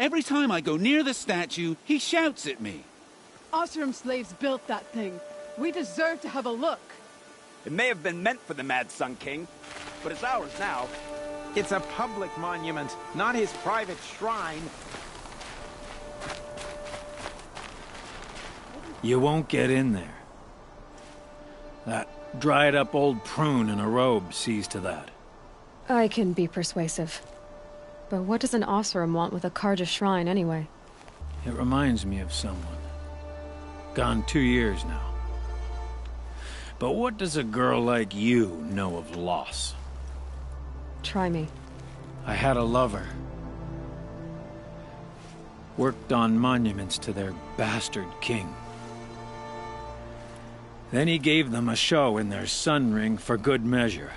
Every time I go near the statue, he shouts at me. Osram slaves built that thing. We deserve to have a look. It may have been meant for the Mad Sun King, but it's ours now. It's a public monument, not his private shrine. You won't get in there. That dried-up old prune in a robe sees to that. I can be persuasive. But what does an Osram want with a Karja shrine, anyway? It reminds me of someone. Gone 2 years now. But what does a girl like you know of loss? Try me. I had a lover. Worked on monuments to their bastard king. Then he gave them a show in their sun ring for good measure.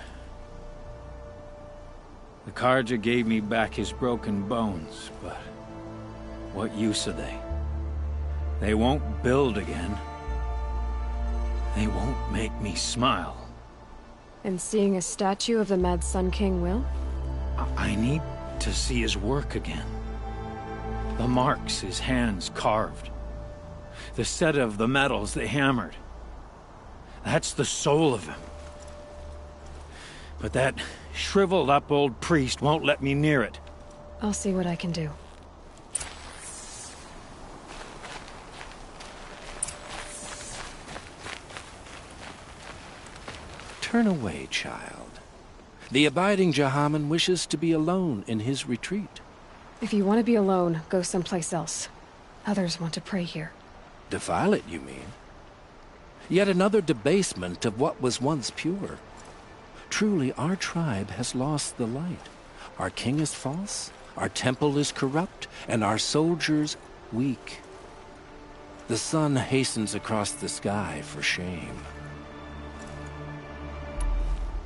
The Karja gave me back his broken bones, but what use are they? They won't build again. They won't make me smile. And seeing a statue of the Mad Sun King will? I need to see his work again. The marks his hands carved. The set of the metals they hammered. That's the soul of him. But that shriveled-up old priest won't let me near it. I'll see what I can do. Turn away, child. The abiding Jahaman wishes to be alone in his retreat. If you want to be alone, go someplace else. Others want to pray here. Defile it, you mean? Yet another debasement of what was once pure. Truly, our tribe has lost the light. Our king is false, our temple is corrupt, and our soldiers weak. The sun hastens across the sky for shame.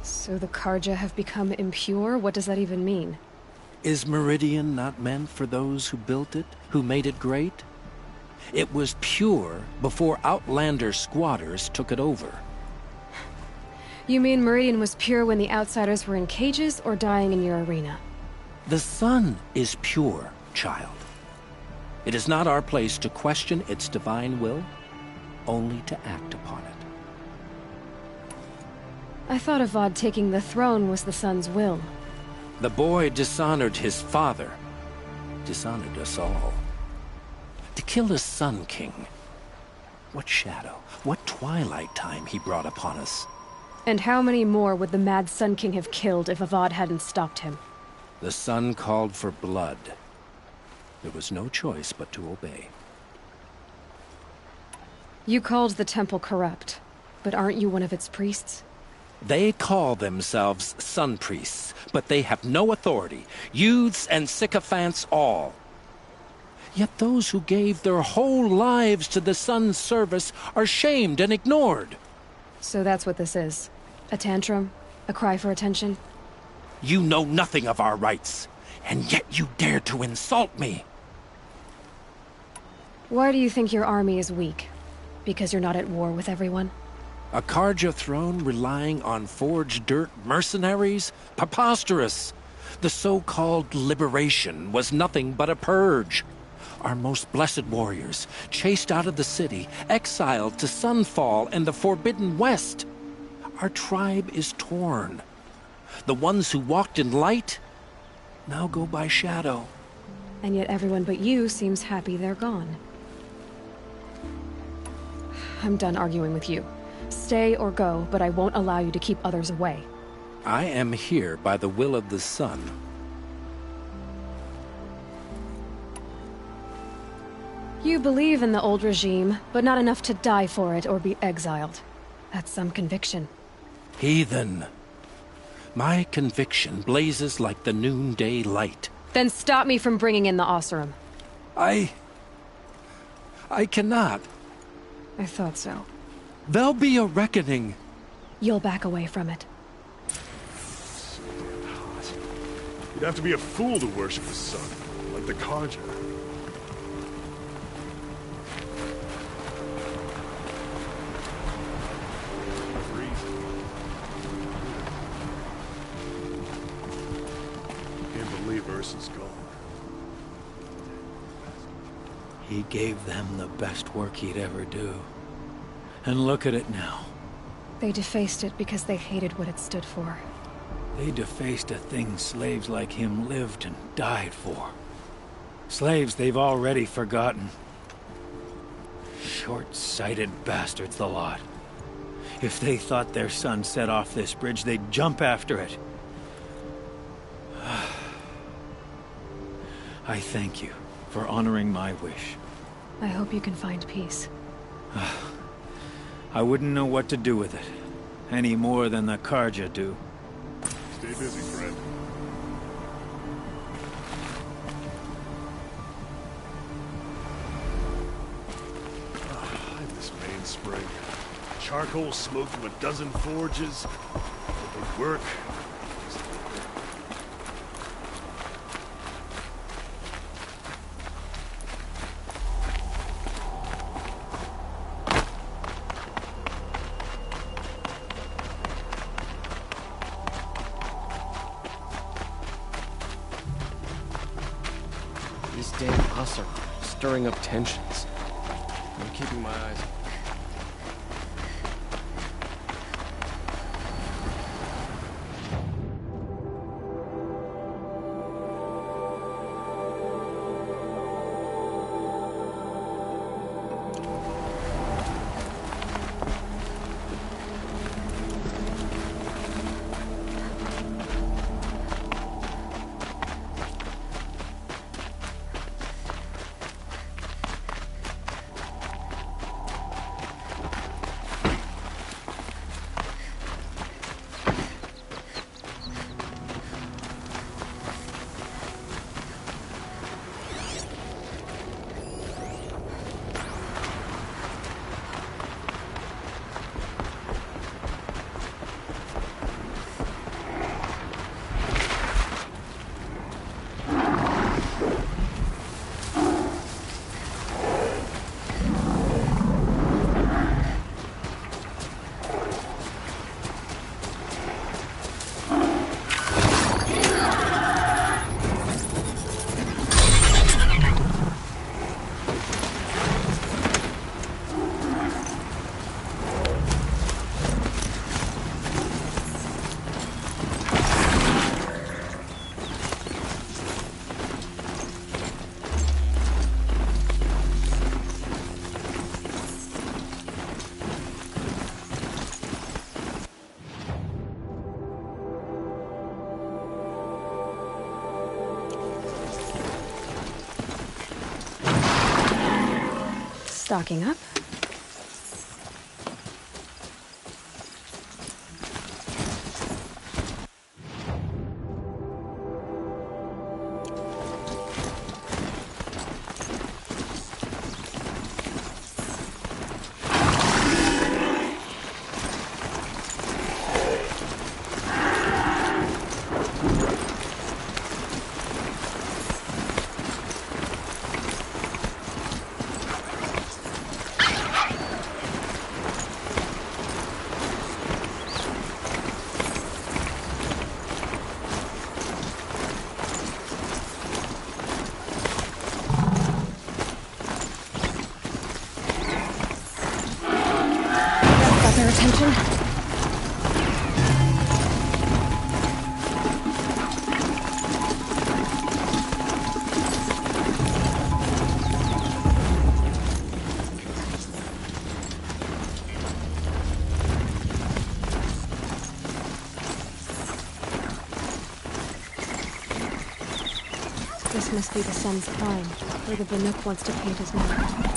So the Karja have become impure? What does that even mean? Is Meridian not meant for those who built it, who made it great? It was pure before outlander squatters took it over. You mean Meridian was pure when the outsiders were in cages or dying in your arena? The sun is pure, child. It is not our place to question its divine will, only to act upon it. I thought Avad taking the throne was the sun's will. The boy dishonored his father, dishonored us all. To kill a Sun King. What shadow, what twilight time he brought upon us. And how many more would the Mad Sun King have killed if Avad hadn't stopped him? The sun called for blood. There was no choice but to obey. You called the temple corrupt, but aren't you one of its priests? They call themselves sun priests, but they have no authority. Youths and sycophants all. Yet those who gave their whole lives to the sun's service are shamed and ignored. So that's what this is. A tantrum? A cry for attention? You know nothing of our rights, and yet you dare to insult me. Why do you think your army is weak? Because you're not at war with everyone? A Karja throne relying on forged dirt mercenaries? Preposterous! The so-called liberation was nothing but a purge. Our most blessed warriors, chased out of the city, exiled to Sunfall and the Forbidden West. Our tribe is torn. The ones who walked in light now go by shadow. And yet everyone but you seems happy they're gone. I'm done arguing with you. Stay or go, but I won't allow you to keep others away. I am here by the will of the sun. You believe in the old regime, but not enough to die for it or be exiled. That's some conviction. Heathen. My conviction blazes like the noonday light. Then stop me from bringing in the Osram. I cannot. I thought so. There'll be a reckoning. You'll back away from it. You'd have to be a fool to worship the sun, like the Karja. Can't believe Ursa's gone. He gave them the best work he'd ever do. And look at it now. They defaced it because they hated what it stood for. They defaced a thing slaves like him lived and died for. Slaves they've already forgotten. Short-sighted bastards, the lot. If they thought their son set off this bridge, they'd jump after it. I thank you for honoring my wish. I hope you can find peace. I wouldn't know what to do with it, any more than the Karja do. Stay busy, friend. I miss mainspring. Charcoal smoke from a dozen forges. The work. These damn us are stirring up tensions. I'm keeping my eyes. Stocking up. Their attention. This must be the sun's prime, where the Banuk wants to paint his mark.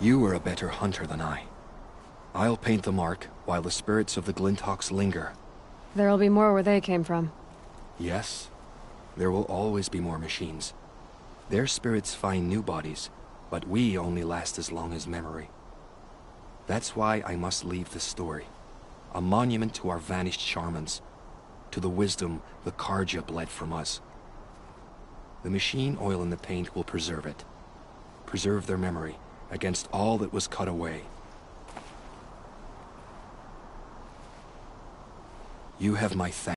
You were a better hunter than I. I'll paint the mark while the spirits of the Glinthawks linger. There'll be more where they came from. Yes, there will always be more machines. Their spirits find new bodies, but we only last as long as memory. That's why I must leave this story. A monument to our vanished shamans, to the wisdom the Karja bled from us. The machine oil in the paint will preserve it. Preserve their memory against all that was cut away. You have my thanks.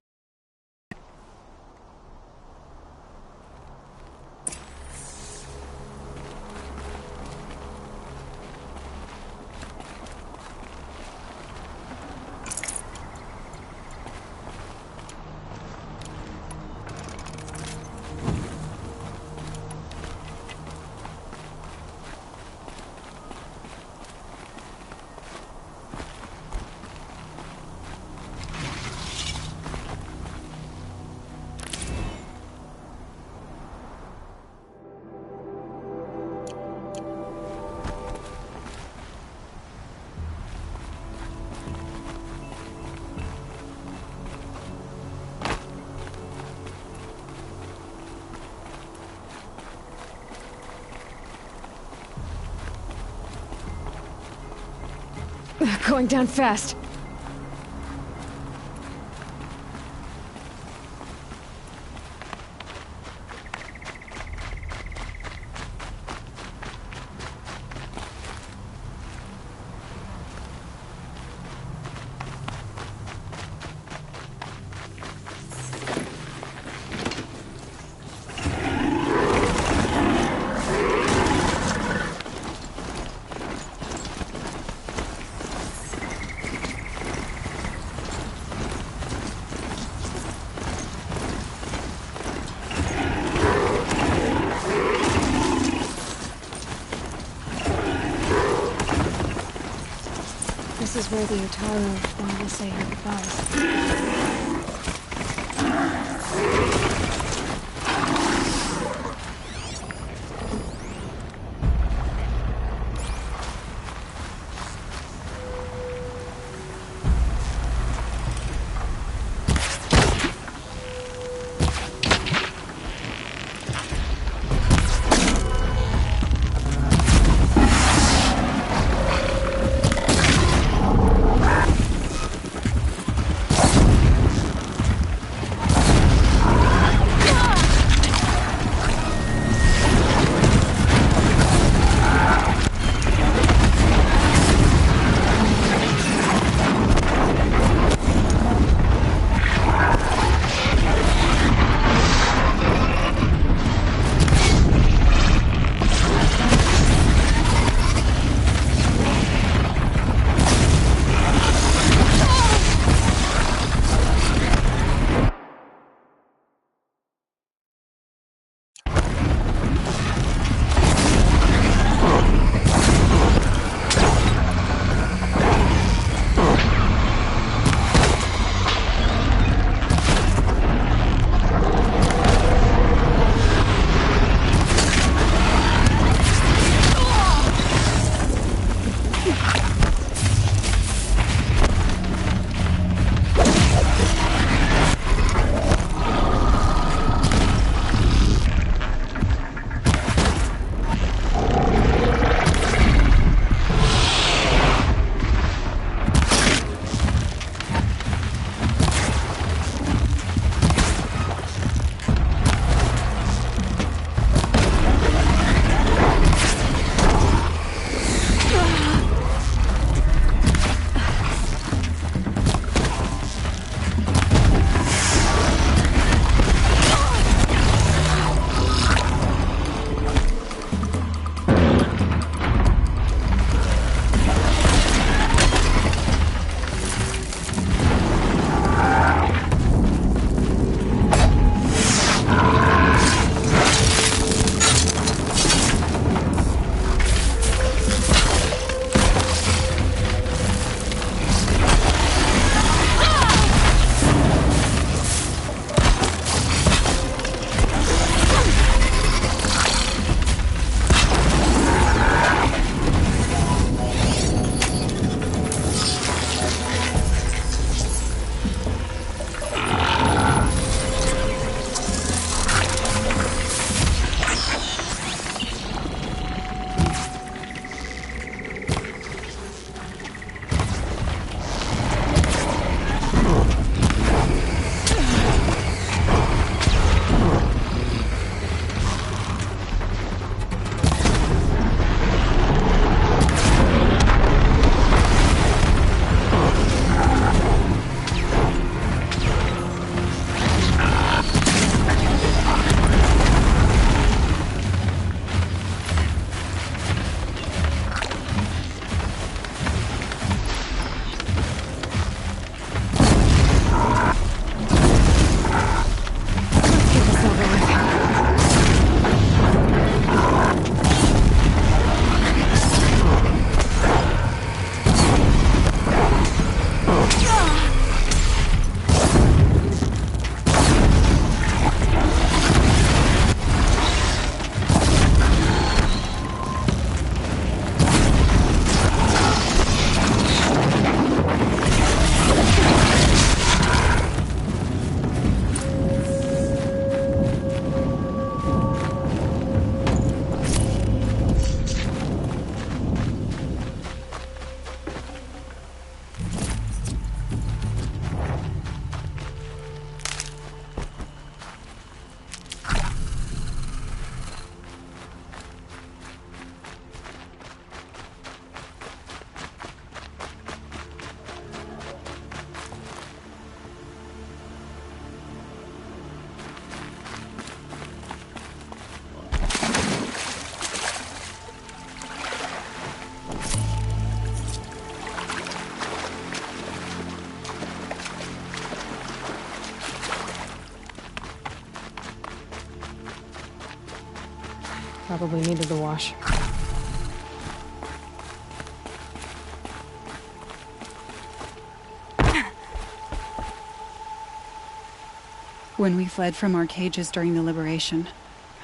Going down fast. This is where the Utaru wanted to say her goodbyes. Probably needed the wash. When we fled from our cages during the liberation,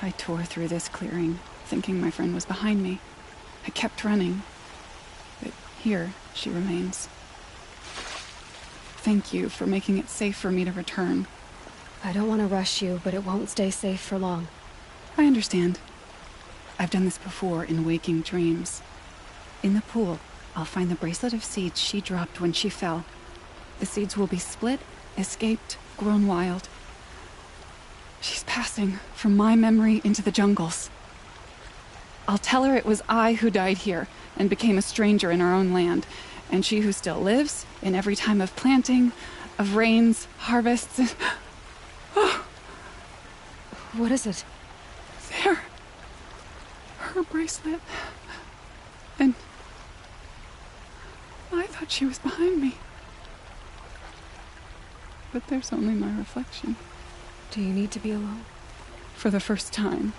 I tore through this clearing, thinking my friend was behind me. I kept running, but here she remains. Thank you for making it safe for me to return. I don't want to rush you, but it won't stay safe for long. I understand. I've done this before in waking dreams. In the pool, I'll find the bracelet of seeds she dropped when she fell. The seeds will be split, escaped, grown wild. She's passing from my memory into the jungles. I'll tell her it was I who died here and became a stranger in our own land, and she who still lives in every time of planting, of rains, harvests, and... Oh. What is it? There. Her bracelet. And... I thought she was behind me. But there's only my reflection. Do you need to be alone? For the first time,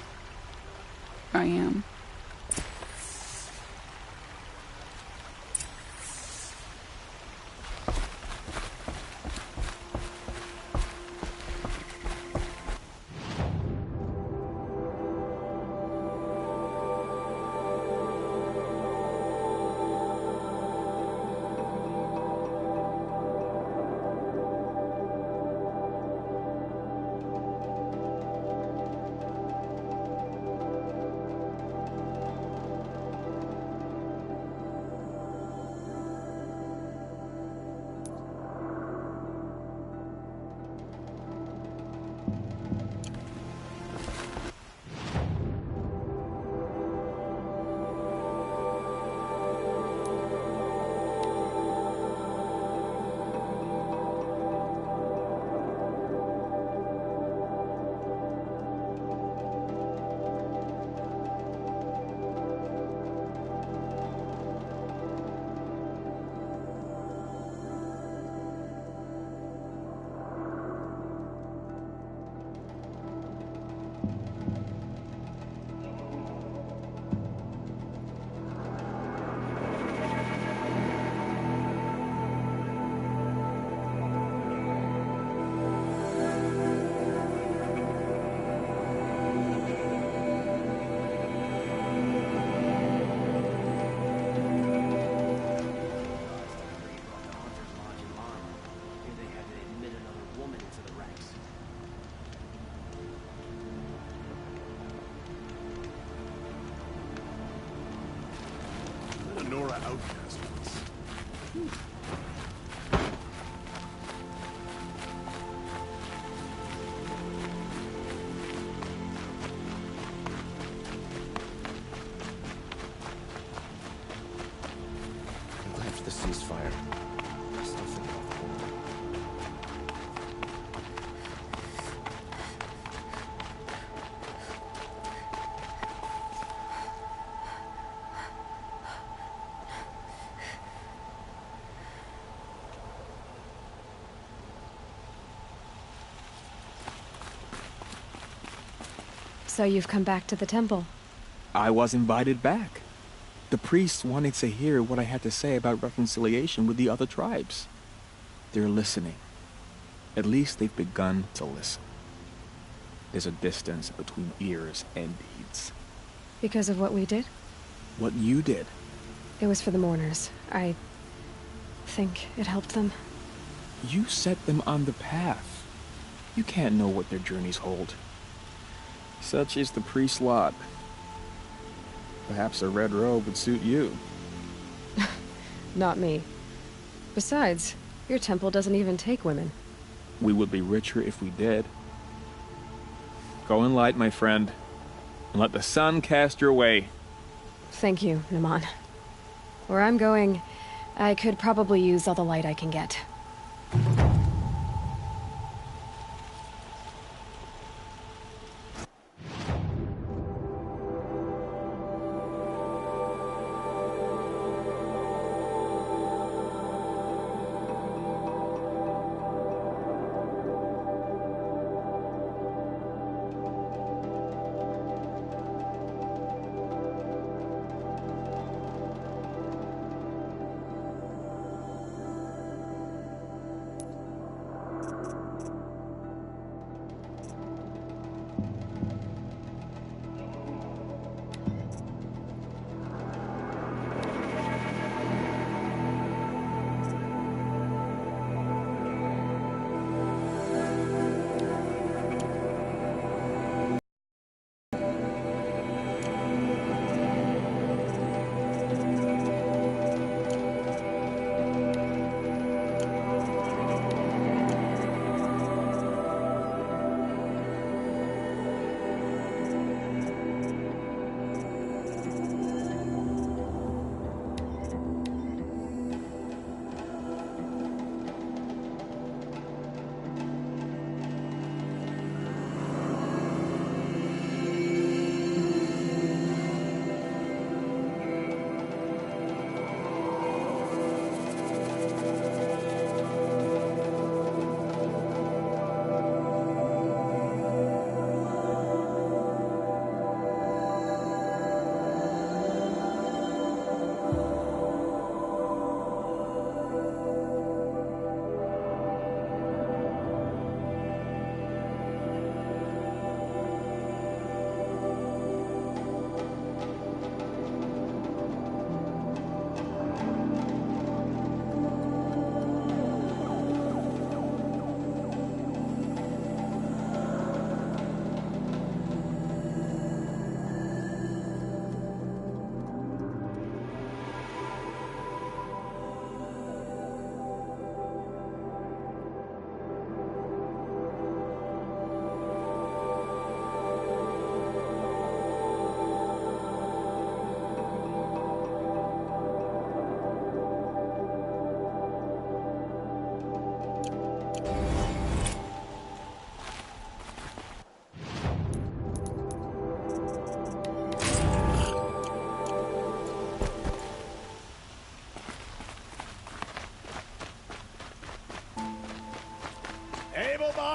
I am. Outcast once. I'm glad for the ceasefire. I still think about the war. So you've come back to the temple. I was invited back. The priests wanted to hear what I had to say about reconciliation with the other tribes. They're listening. At least they've begun to listen. There's a distance between ears and deeds. Because of what we did? What you did. It was for the mourners. I think it helped them. You set them on the path. You can't know what their journeys hold. Such is the priest's lot. Perhaps a red robe would suit you. Not me. Besides, your temple doesn't even take women. We would be richer if we did. Go in light, my friend, and let the sun cast your way. Thank you, Naman. Where I'm going, I could probably use all the light I can get.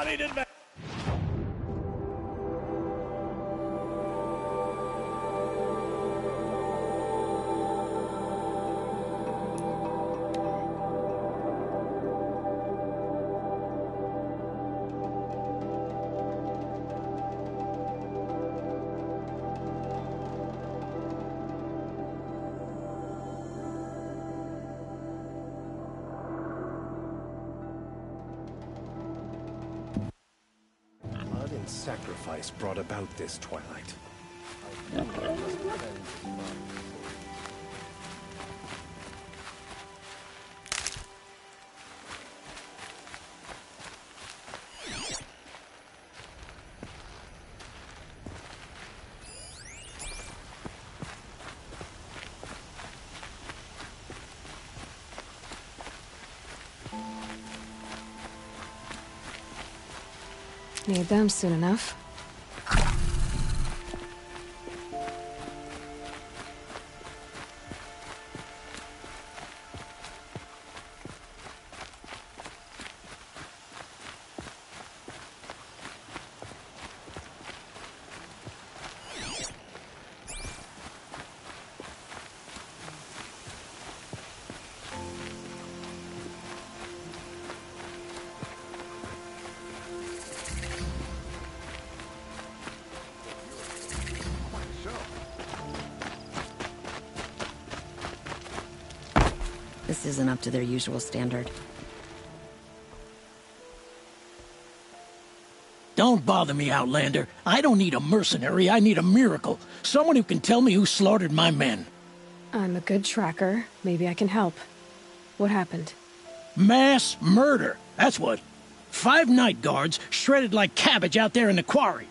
Everybody to the... Blood and sacrifice brought about this twilight. Need them soon enough. This isn't up to their usual standard. Don't bother me, Outlander. I don't need a mercenary, I need a miracle. Someone who can tell me who slaughtered my men. I'm a good tracker. Maybe I can help. What happened? Mass murder, that's what. 5 night guards shredded like cabbage out there in the quarry.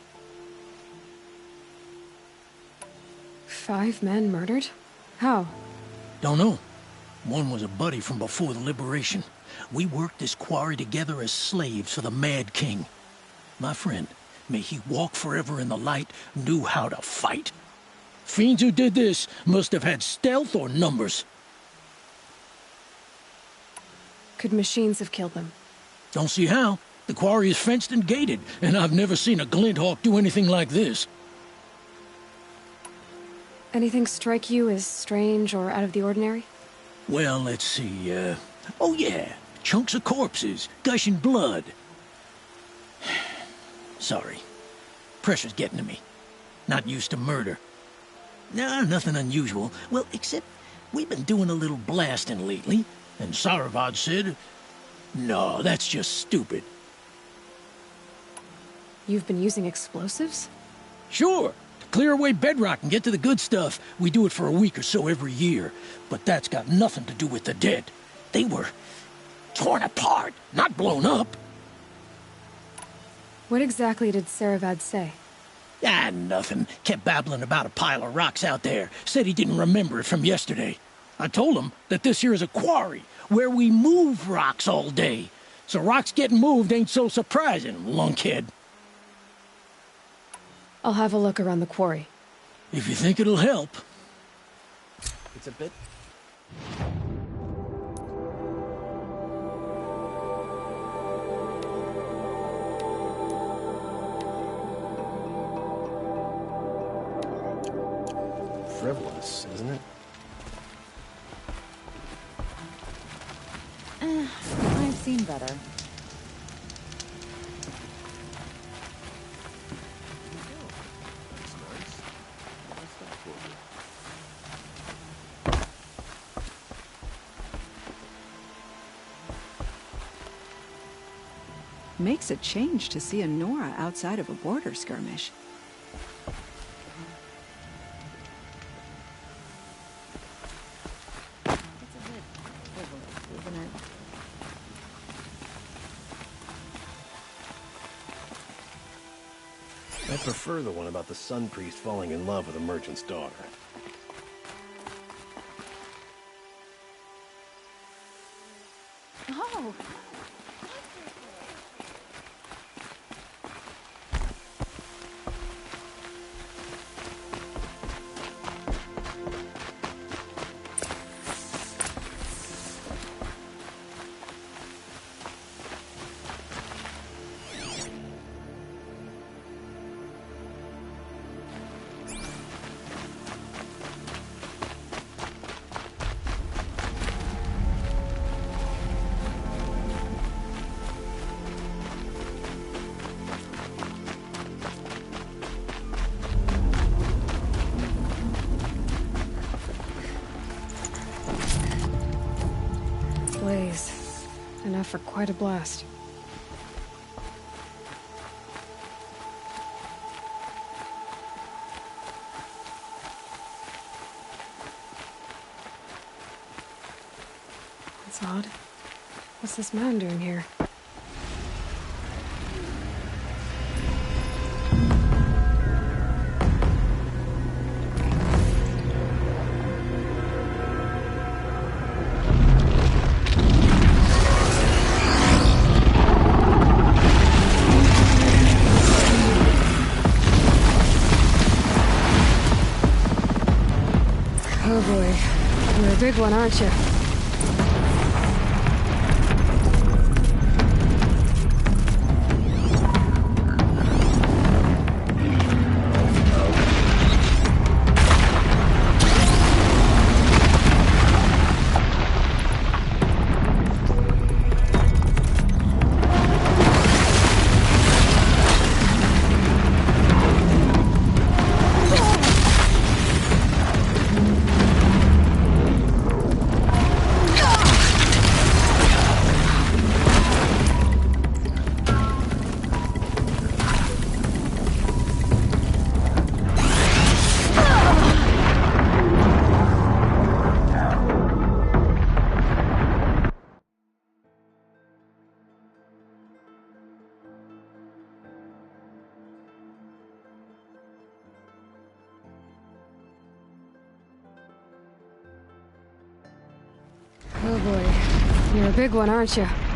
5 men murdered? How? Don't know. One was a buddy from before the liberation. We worked this quarry together as slaves for the Mad King. My friend, may he walk forever in the light, knew how to fight. Fiends who did this must have had stealth or numbers. Could machines have killed them? Don't see how. The quarry is fenced and gated, and I've never seen a Glinthawk do anything like this. Anything strike you as strange or out of the ordinary? Well, let's see, oh yeah, chunks of corpses, gushing blood. Sorry. Pressure's getting to me. Not used to murder. Nah, nothing unusual. Well, except we've been doing a little blasting lately, and Saravad said, no, that's just stupid. You've been using explosives? Sure. To clear away bedrock and get to the good stuff, we do it for a week or so every year. But that's got nothing to do with the dead. They were torn apart, not blown up. What exactly did Saravad say? Ah, nothing. Kept babbling about a pile of rocks out there. Said he didn't remember it from yesterday. I told him that this here is a quarry, where we move rocks all day. So rocks getting moved ain't so surprising, lunkhead. I'll have a look around the quarry. If you think it'll help. It's a bit... frivolous, isn't it? I've seen better. Makes a change to see a Nora outside of a border skirmish. I prefer the one about the Sun Priest falling in love with a merchant's daughter. Oh! for quite a blast. That's odd. What's this man doing here? Oh boy, you're a big one, aren't you? Oh boy, you're a big one, aren't you?